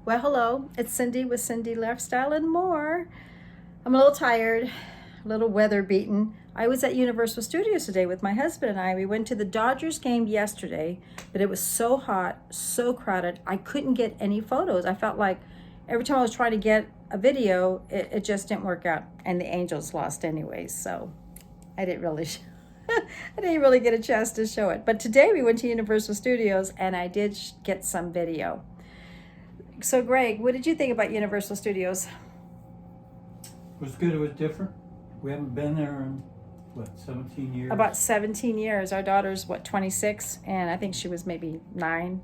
Well, hello, it's Cindy with Cindy Lifestyle and More. I'm a little tired, a little weather beaten. I was at Universal Studios today with my husband and I. We went to the Dodgers game yesterday, but it was so hot, so crowded, I couldn't get any photos. I felt like every time I was trying to get a video, it just didn't work out. And the Angels lost anyways, so I didn't really I didn't really get a chance to show it. But today we went to Universal Studios and I did get some video. So Greg, what did you think about Universal Studios? It was good. It was different. We haven't been there in, 17 years? About 17 years. Our daughter's, 26? And I think she was maybe 9.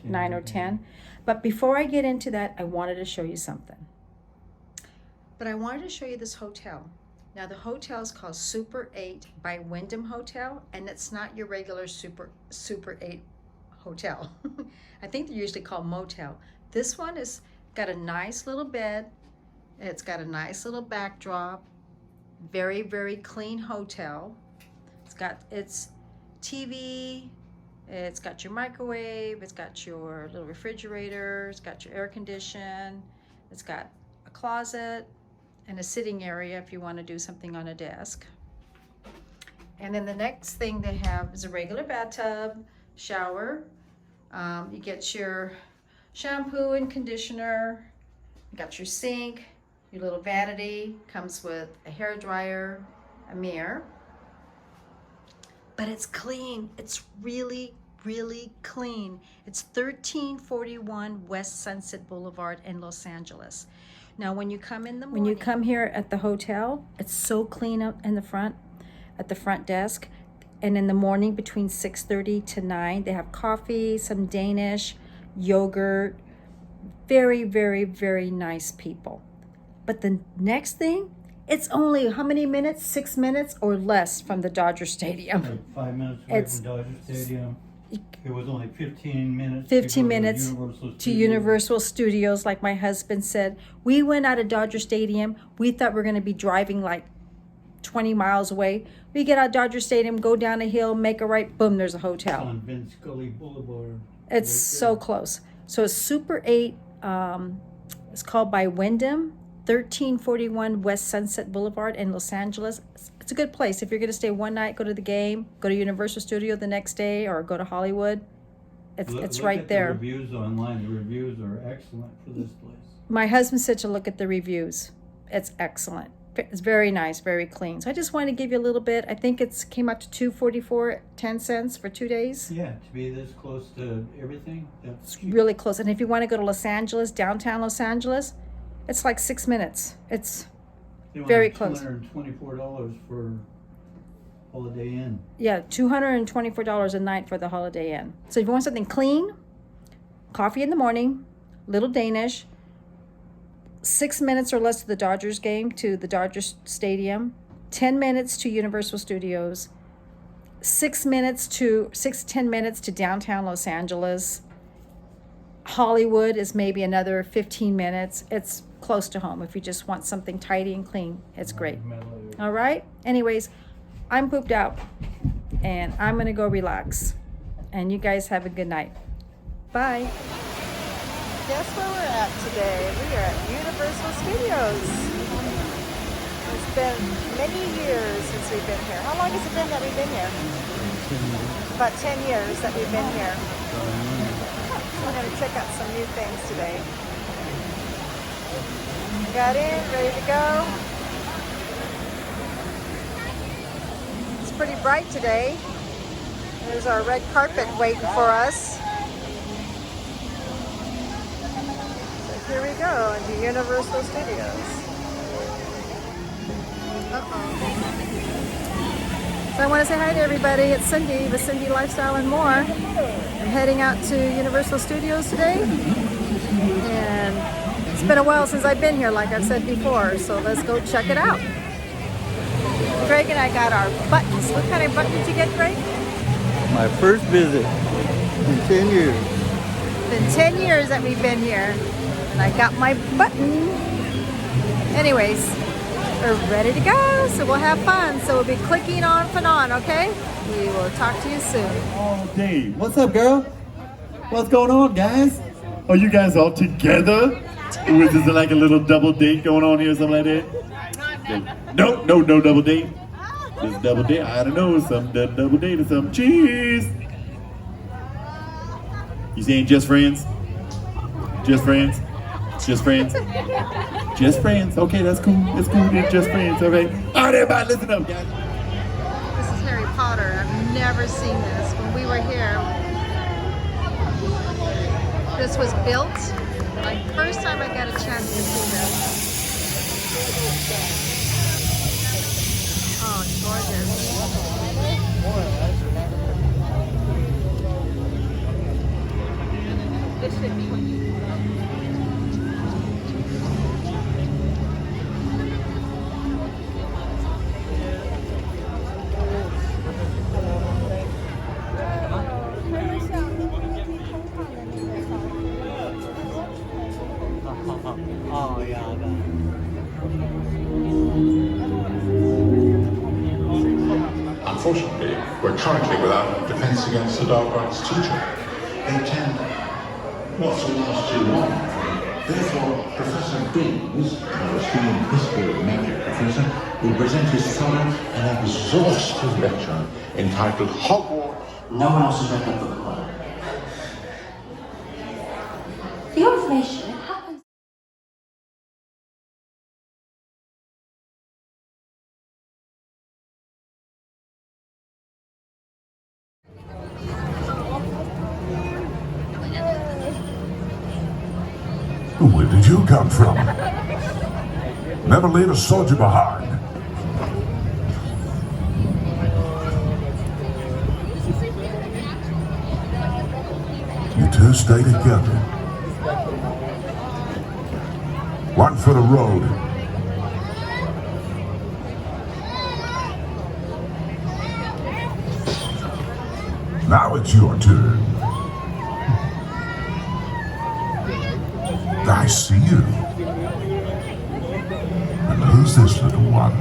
9 or 10. But before I get into that, I wanted to show you something. But I wanted to show you this hotel. Now, the hotel is called Super 8 by Wyndham Hotel, and it's not your regular Super 8 hotel. I think they're usually called motel. This one has got a nice little bed. It's got a nice little backdrop. Very, very clean hotel. It's got its TV. It's got your microwave. It's got your little refrigerator. It's got your air condition. It's got a closet and a sitting area if you want to do something on a desk. And then the next thing they have is a regular bathtub, shower. You get your shampoo and conditioner. You got your sink, your little vanity, comes with a hair dryer, a mirror. But it's clean. It's really, really clean. It's 1341 West Sunset Boulevard in Los Angeles. Now, when you come in the morning, when you come here at the hotel, it's so clean up in the front, at the front desk. And in the morning between 6:30 to 9, they have coffee, some Danish, yogurt. Very, very, very nice people. But the next thing, it's only how many minutes? 6 minutes or less from the Dodger Stadium. Like 5 minutes away from Dodger Stadium. It was only 15 minutes. 15 minutes to Universal Studios, like my husband said. We went out of Dodger Stadium. We thought we were going to be driving like 20 miles away. We get out of Dodger Stadium, go down a hill, make a right, boom, there's a hotel. It's on Vince Scully Boulevard. It's so close. So it's Super 8. It's called By Wyndham, 1341 West Sunset Boulevard in Los Angeles. It's a good place. If you're going to stay one night, go to the game, go to Universal Studio the next day, or go to Hollywood. It's right at there. The reviews online. The reviews are excellent for this place. My husband said to look at the reviews. It's excellent. It's very nice, very clean. So I just wanted to give you a little bit. I think it came out to $244.10 for 2 days. Yeah, to be this close to everything, that's cheap. Really close. And if you want to go to Los Angeles, downtown Los Angeles, it's like 6 minutes. It's very close. $224 for Holiday Inn. Yeah, $224 a night for the Holiday Inn. So if you want something clean, coffee in the morning, little Danish, 6 minutes or less to the Dodgers game, to the Dodgers Stadium, 10 minutes to Universal Studios, 10 minutes to downtown Los Angeles. Hollywood is maybe another 15 minutes. It's close to home if you just want something tidy and clean. It's great. All right? Anyways, I'm pooped out and I'm going to go relax. And you guys have a good night. Bye. Guess where we're at today? We are at Universal Studios. It's been many years since we've been here. How long has it been that we've been here? About 10 years that we've been here. So we're going to check out some new things today. Got in, ready to go. It's pretty bright today. There's our red carpet waiting for us. So here we go into Universal Studios. So I want to say hi to everybody. It's Cindy with Cindy Lifestyle and More. I'm heading out to Universal Studios today. And it's been a while since I've been here, like I've said before. So let's go check it out. Greg and I got our buttons. What kind of button did you get, Greg? My first visit in 10 years. It's been 10 years that we've been here. And I got my button. Anyways, we're ready to go, so we'll have fun. So we'll be clicking off and on, okay? We will talk to you soon. All day. What's up, girl? What's going on, guys? Are you guys all together? Is this like a little double date going on here or something like that? No double date. This double date, I don't know, some double date or something. Cheese! You saying just friends? Just friends? Just friends? Just friends. Okay, that's cool. That's cool. They're just friends. Okay. All right, everybody, listen up, guys. This is Harry Potter. I've never seen this. When we were here, this was built. Like first time I got a chance to see this. Oh, it's gorgeous. This should be what you. Unfortunately, we're currently without defense against the dark arts teacher. They tend not to last too long. Therefore, Professor Beans, our esteemed history of magic professor, will present his thorough and exhaustive lecture entitled Hogwarts. No one else has read that book. For your information, it happens. Where did you come from? Never leave a soldier behind. You two stay together. One for the road. Now it's your turn. I see you. And who's this little one?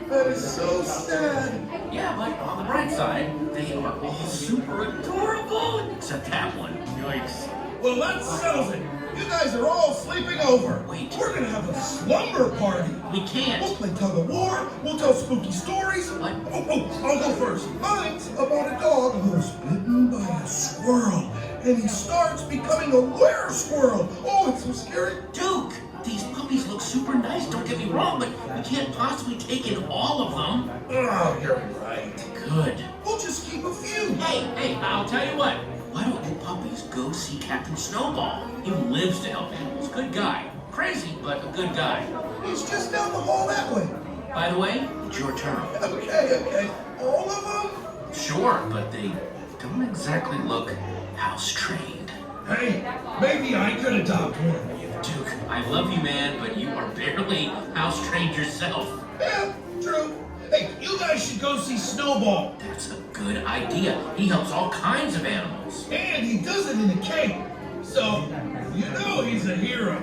That is so sad. Yeah, but on the bright side, they are all super adorable, except that one. Yikes. Well, that settles it. You guys are all sleeping over. Wait. We're gonna have a slumber party. We can't. We'll play tug of war. We'll tell spooky stories. What? I'll go first. Mine's about a dog who was bitten by a squirrel, and he starts becoming a were-squirrel. Oh, it's so scary. Duke, these puppies look super nice, don't get me wrong, but we can't possibly take in all of them. Oh, you're right. Good. We'll just keep a few. Hey, I'll tell you what. Why don't you puppies go see Captain Snowball? He lives to help animals. Good guy. Crazy, but a good guy. He's just down the hall that way. By the way, it's your turn. Okay. All of them? Sure, but they don't exactly look house-trained. Hey, maybe I could adopt one. Duke, I love you, man, but you are barely house-trained yourself. Yeah, true. Hey, you guys should go see Snowball. That's a good idea. He helps all kinds of animals. And he does it in a cape. So, you know he's a hero.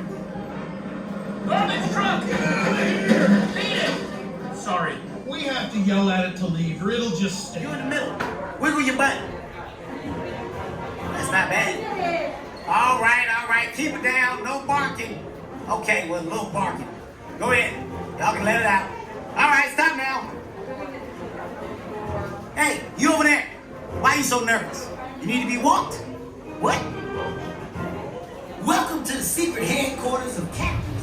Garbage truck! Get out of here! Beat it! Sorry. We have to yell at it to leave, or it'll just stay. You in the middle. Wiggle your butt. That's not bad. All right. Keep it down. No barking. Okay, well, no barking. Go ahead. Y'all can let it out. All right, stop now. Hey, you over there. Why are you so nervous? You need to be walked? What? Welcome to the secret headquarters of captains.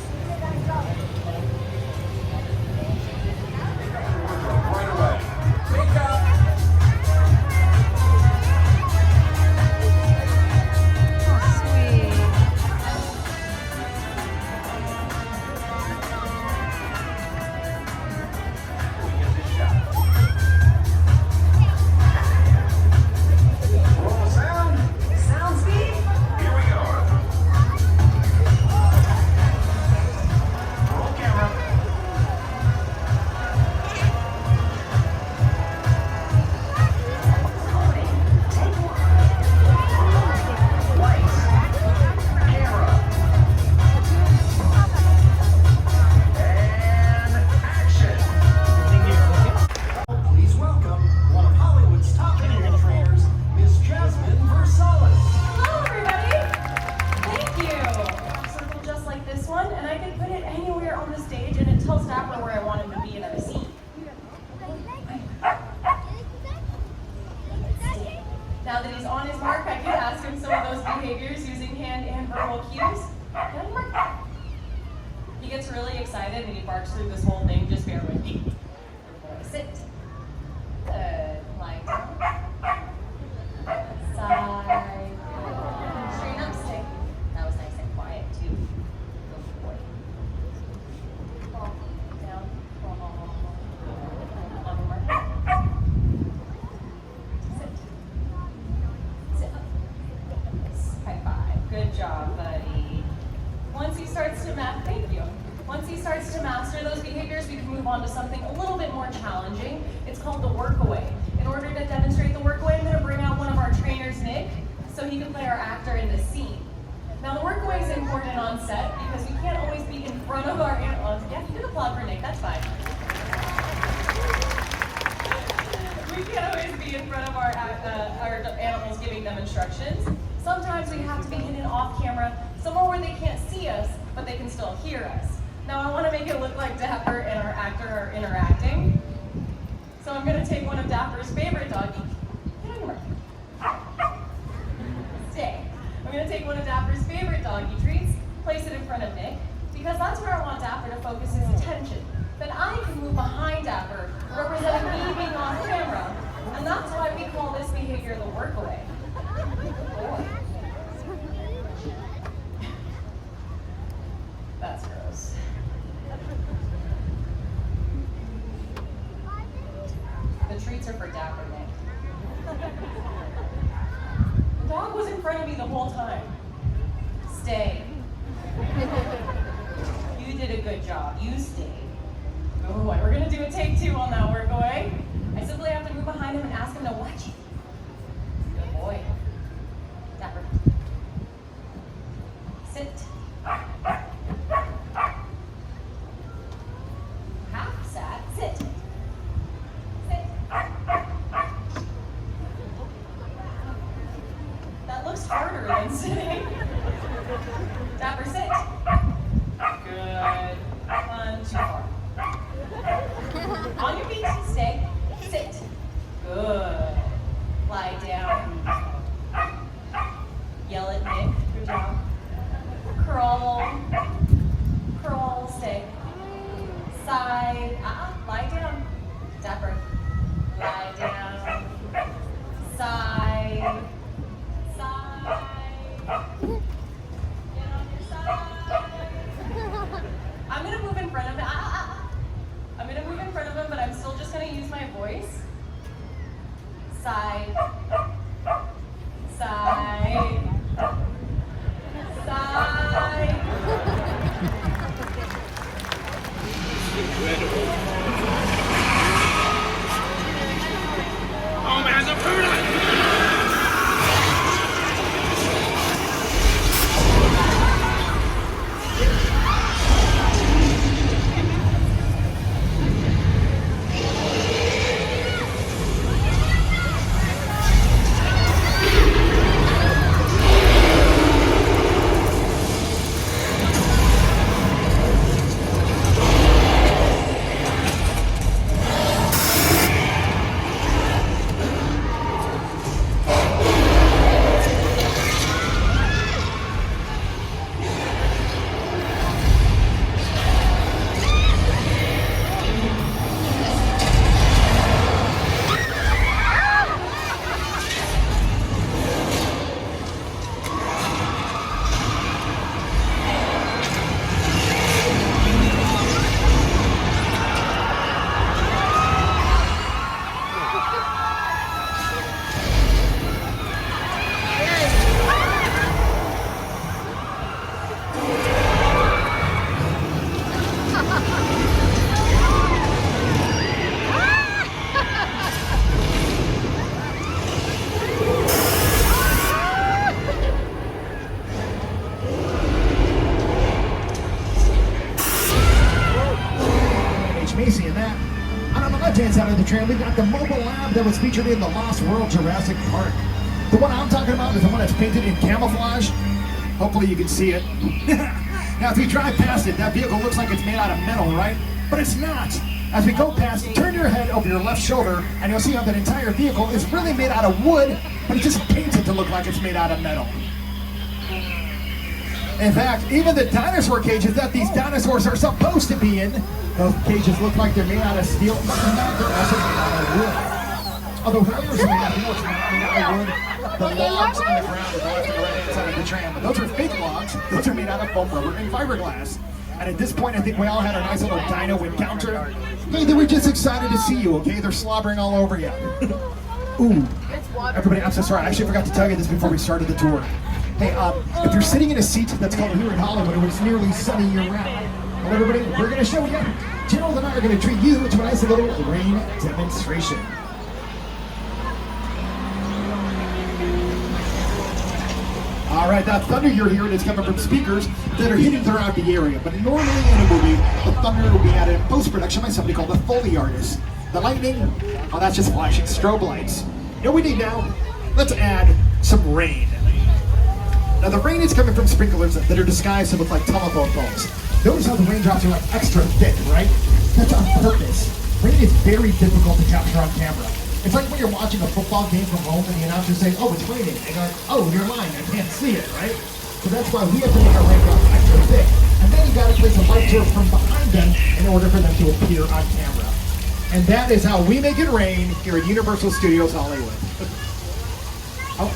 Dapper where I want him to be in our scene. Now that he's on his mark, I can ask him some of those behaviors using hand and verbal cues. He gets really excited and he barks through this whole thing. Just bear with me. Sit. Lie down. Side. Straighten up, stay. That was nice and quiet too. Good boy. Fall down. Fall. On your mark. Sit. Sit up. High five. Good job, buddy. Once he starts to thank you. Once he starts to master those behaviors, we can move on to something a little bit more challenging. It's called the workaway. In order to demonstrate the workaway, I'm going to bring out one of our trainers, Nick, so he can play our actor in this scene. Now, the workaway is important on set because we can't always be in front of our animals. Yeah, you can applaud for Nick, that's fine. We can't always be in front of our animals giving them instructions. Sometimes we have to be hidden off camera, somewhere where they can't see us, but they can still hear us. Now I want to make it look like Dapper and our actor are interacting. So I'm going to take one of Dapper's favorite doggy. Get on your mark. Stay. I'm going to take one of Dapper's favorite doggy treats, place it in front of Nick, because that's where I want Dapper to focus his attention. Then I can move behind Dapper, representing me being on camera, and that's why we call this behavior the workaway. Boy. That's gross. The treats are for Dapper, Nick. The dog was in front of me the whole time. Stay. You did a good job. You stayed. Oh boy, we're gonna do a take 2 on that workaway. I simply have to move behind him and ask him to watch you. Good boy. Dapper. Sit. Half sat. Sit. Sit. That looks harder than sitting. Dapper, sit. Good. One, too far. On your feet, stay. Sit. Good. Lie down. Yell at Nick. Good job. Crawl. Crawl, stay. Side. Lie down. Dapper. Lie down. Side. Side. Get on your side. I'm gonna move in front of him. I'm gonna move in front of him, but I'm still just gonna use my voice. Side. Side. Side. Oh man, the food! Side of the trail, we've got the mobile lab that was featured in the Lost World Jurassic Park. The one I'm talking about is the one that's painted in camouflage. Hopefully you can see it. Now if you drive past it, that vehicle looks like it's made out of metal, right? but it's not. As we go past, turn your head over your left shoulder, and you'll see how that entire vehicle is really made out of wood, but it's just painted to look like it's made out of metal. In fact, even the dinosaur cages that these dinosaurs are supposed to be in, those cages look like they're made out of steel, but they're also made out of wood. Although whoever's made out of wood, made out of wood. The logs on the ground are the left and the right-hand side of the tram, but those are fake logs. Those are made out of foam, rubber, and fiberglass. And at this point, I think we all had a nice little dino encounter. Hey, they were just excited to see you, okay? They're slobbering all over you. Ooh. Everybody, I'm so sorry. I actually forgot to tell you this before we started the tour. Hey, if you're sitting in a seat that's called here in Hollywood, it was nearly sunny year-round. Well, everybody, we're going to show you. Gerald and I are going to treat you to a nice little rain demonstration. All right, that thunder you're hearing is coming from speakers that are hitting throughout the area. But normally in a movie, the thunder will be added in post-production by somebody called a Foley artist. The lightning, oh, that's just flashing strobe lights. You know what we need now? Let's add some rain. Now the rain is coming from sprinklers that are disguised to look like telephone poles. Notice how the raindrops are like extra thick, right? That's on purpose. Rain is very difficult to capture on camera. It's like when you're watching a football game from home and the announcer says, "Oh, it's raining," and you're like, "Oh, you're lying, I can't see it," right? So that's why we have to make our raindrops extra thick. And then you gotta place a light source from behind them in order for them to appear on camera. And that is how we make it rain here at Universal Studios Hollywood. Oh.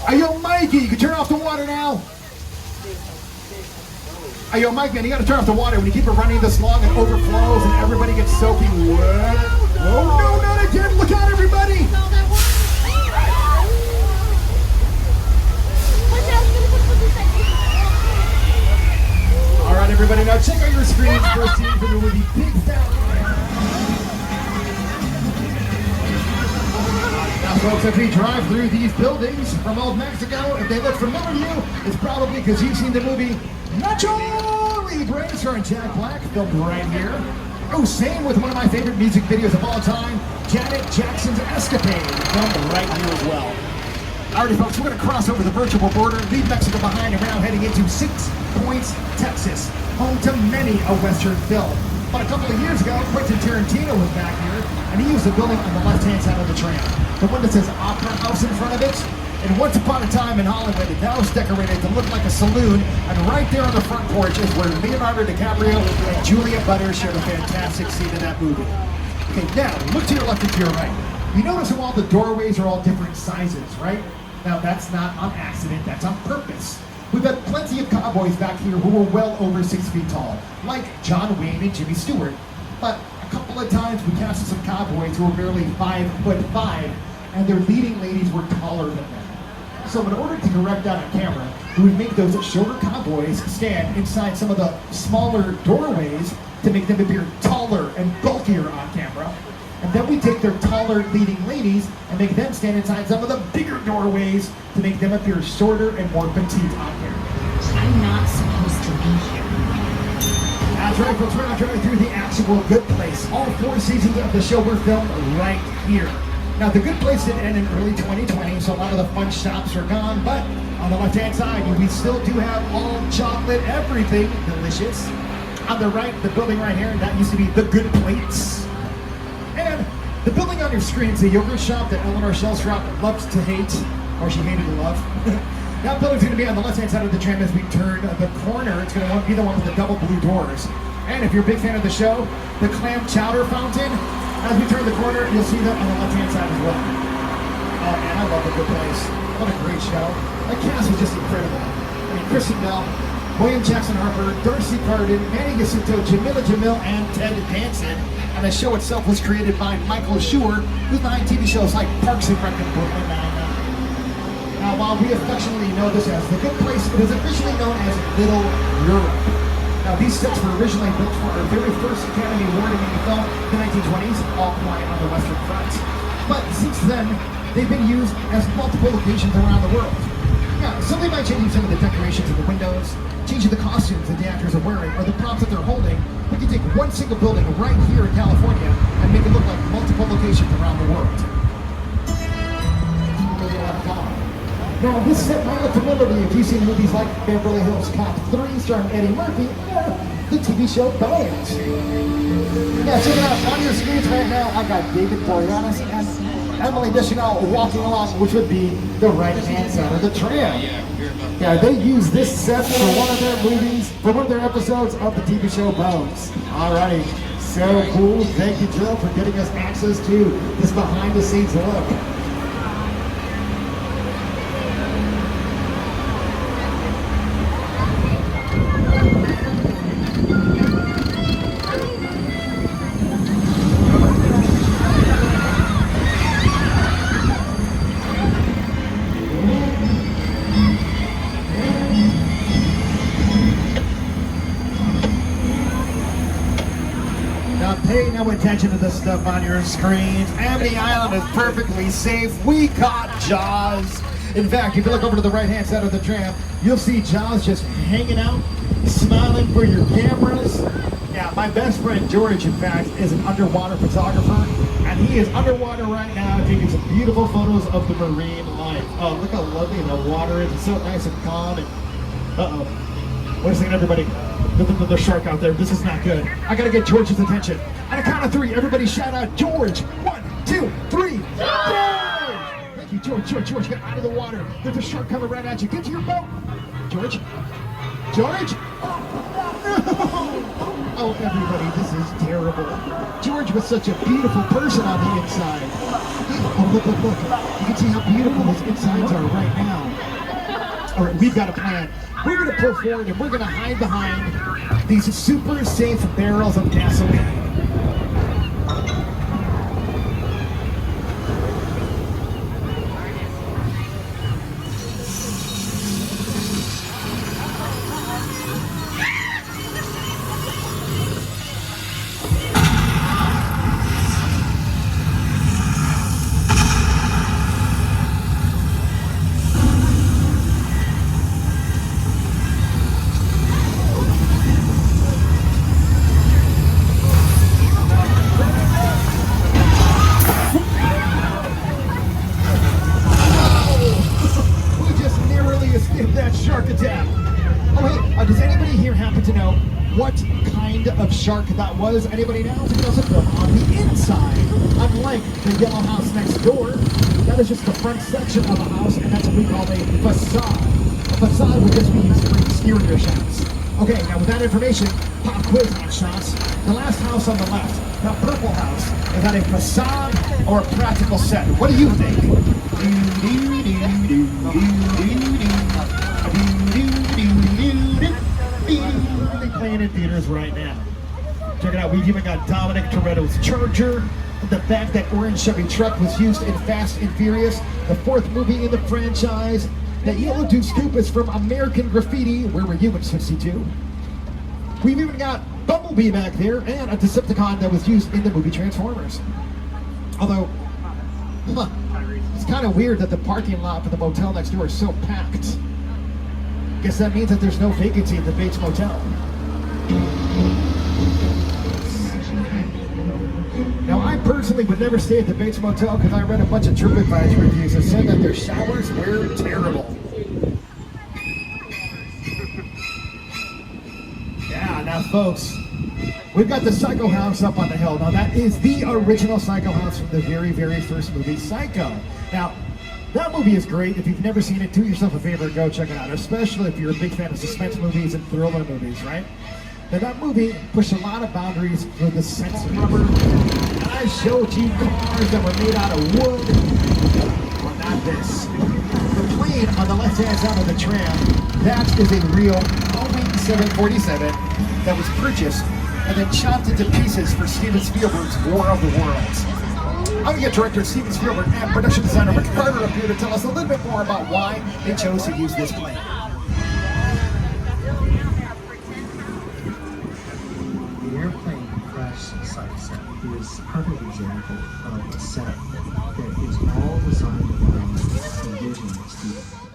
Hey, yo, Mikey, you can turn off the water now. Hey, yo, Mike, man, you gotta turn off the water. When you keep it running this long, it overflows and everybody gets soaking wet. Oh, no, not again. Look out, everybody. All right, everybody, now check out your screens for a scene from the movie Big Fat Lion. Now, folks, if we drive through these buildings from old Mexico, if they look familiar to you, it's probably because you've seen the movie Nacho Libre, starring Jack Black, filmed right here. Oh, same with one of my favorite music videos of all time, Janet Jackson's Escapade, filmed right here as well. Alrighty, folks, we're going to cross over the virtual border, leave Mexico behind, and we're now heading into 6 Points, Texas, home to many a Western film. But a couple of years ago, Quentin Tarantino was back here, and he used the building on the left-hand side of the tram, the one that says Opera House in front of it. And once upon a time in Hollywood, it now is decorated to look like a saloon, and right there on the front porch is where Leonardo DiCaprio and Julia Butters shared a fantastic scene in that movie. Okay, now, look to your left and to your right. You notice how all the doorways are all different sizes, right? Now, that's not on accident, that's on purpose. We've had plenty of cowboys back here who were well over 6 feet tall, like John Wayne and Jimmy Stewart. But a couple of times we casted some cowboys who were barely 5'5", and their leading ladies were taller than them. So in order to correct that on camera, we would make those shorter cowboys stand inside some of the smaller doorways to make them appear taller and bulkier on camera. And then we take their taller leading ladies and make them stand inside some of the bigger doorways to make them appear shorter and more petite on camera. I'm not supposed to be here. That's right, folks, we're not driving through the actual Good Place. All 4 seasons of the show were filmed right here. Now, The Good Place did end in early 2020, so a lot of the fun shops are gone, but on the left-hand side, we still do have all chocolate everything delicious. On the right, the building right here, that used to be The Good Plates. And the building on your screen is the yogurt shop that Eleanor Shellstrop loves to hate, or she hated to love. That building's going to be on the left-hand side of the tram as we turn the corner. It's going to be the one with the double blue doors. And if you're a big fan of the show, the clam chowder fountain, as we turn the corner, you'll see that on the left-hand side as well. Oh man, I love The Good Place. What a great show. The cast was just incredible. I mean, Kristen Bell, William Jackson Harper, Darcy Carden, Manny Jacinto, Jamila Jamil, and Ted Danson. And the show itself was created by Michael Schur, who's behind TV shows like Parks and Rec and Brooklyn Nine-Nine. Now, while we affectionately know this as The Good Place, it is officially known as Little Europe. Now, these sets were originally built for our very first Academy Award-winning film, the 1920s, All Quiet on the Western Front. But since then, they've been used as multiple locations around the world. Now, simply by changing some of the decorations of the windows, changing the costumes that the actors are wearing, or the props that they're holding, we can take one single building right here in California and make it look like multiple locations around the world. Now, this set might look familiar if you've seen movies like Beverly Hills Cop 3 starring Eddie Murphy, or the TV show Bones. Yeah, check it out. On your screens right now, I got David Boreanaz and Emily Deschanel walking along, which would be the right-hand side of the tram. Yeah, they use this set for one of their movies, for one of their episodes of the TV show Bones. Alrighty, so cool. Thank you, Jill, for getting us access to this behind-the-scenes look. Pay no attention to the stuff on your screens. Amity Island is perfectly safe. We caught Jaws. In fact, if you look over to the right-hand side of the tram, you'll see Jaws just hanging out, smiling for your cameras. Yeah, my best friend George, in fact, is an underwater photographer, and he is underwater right now taking some beautiful photos of the marine life. Oh, look how lovely the water is. It's so nice and calm. And wait a second, everybody. The shark out there. This is not good. I gotta get George's attention. On a count of 3, everybody shout out George. 1, 2, 3. George! Thank you, George. George, get out of the water. There's a shark coming right at you. Get to your boat. George? George? Oh, everybody, this is terrible. George was such a beautiful person on the inside. Oh, look. You can see how beautiful his insides are right now. All right, we've got a plan. We're going to pull forward and we're going to hide behind these super safe barrels of gasoline. What kind of shark that was? Anybody know? It was a film on the inside. Unlike the yellow house next door, that is just the front section of a house, and that's what we call a facade. A facade would just be used for exterior shots. Okay, now with that information, pop quiz on shots. The last house on the left, that purple house, is that a facade or a practical set? What do you think? Playing in theaters right now. Check it out, we've even got Dominic Toretto's Charger. The fact that orange Chevy truck was used in Fast and Furious, the 4th movie in the franchise. That yellow tube scoop is from American Graffiti. Where were you in 62? We've even got Bumblebee back there and a Decepticon that was used in the movie Transformers. Although, it's kind of weird that the parking lot for the motel next door is so packed. Guess that means that there's no vacancy at the Bates Motel. Now, I personally would never stay at the Bates Motel because I read a bunch of TripAdvisor reviews that said that their showers were terrible. Yeah, now folks, we've got the Psycho House up on the hill. Now that is the original Psycho House from the very, very first movie, Psycho. Now, that movie is great. If you've never seen it, do yourself a favor and go check it out, especially if you're a big fan of suspense movies and thriller movies, right? Now that movie pushed a lot of boundaries for the sense of rubber. And I showed you cars that were made out of wood. Well, not this. The plane on the left-hand side of the tram, that is a real Boeing 747 that was purchased and then chopped into pieces for Steven Spielberg's War of the Worlds. I'm going to get director Steven Spielberg and production designer Rick Carter up here to tell us a little bit more about why they chose to use this plane. The airplane crash site set is a perfect example of a set that is all designed around engaging with Steven.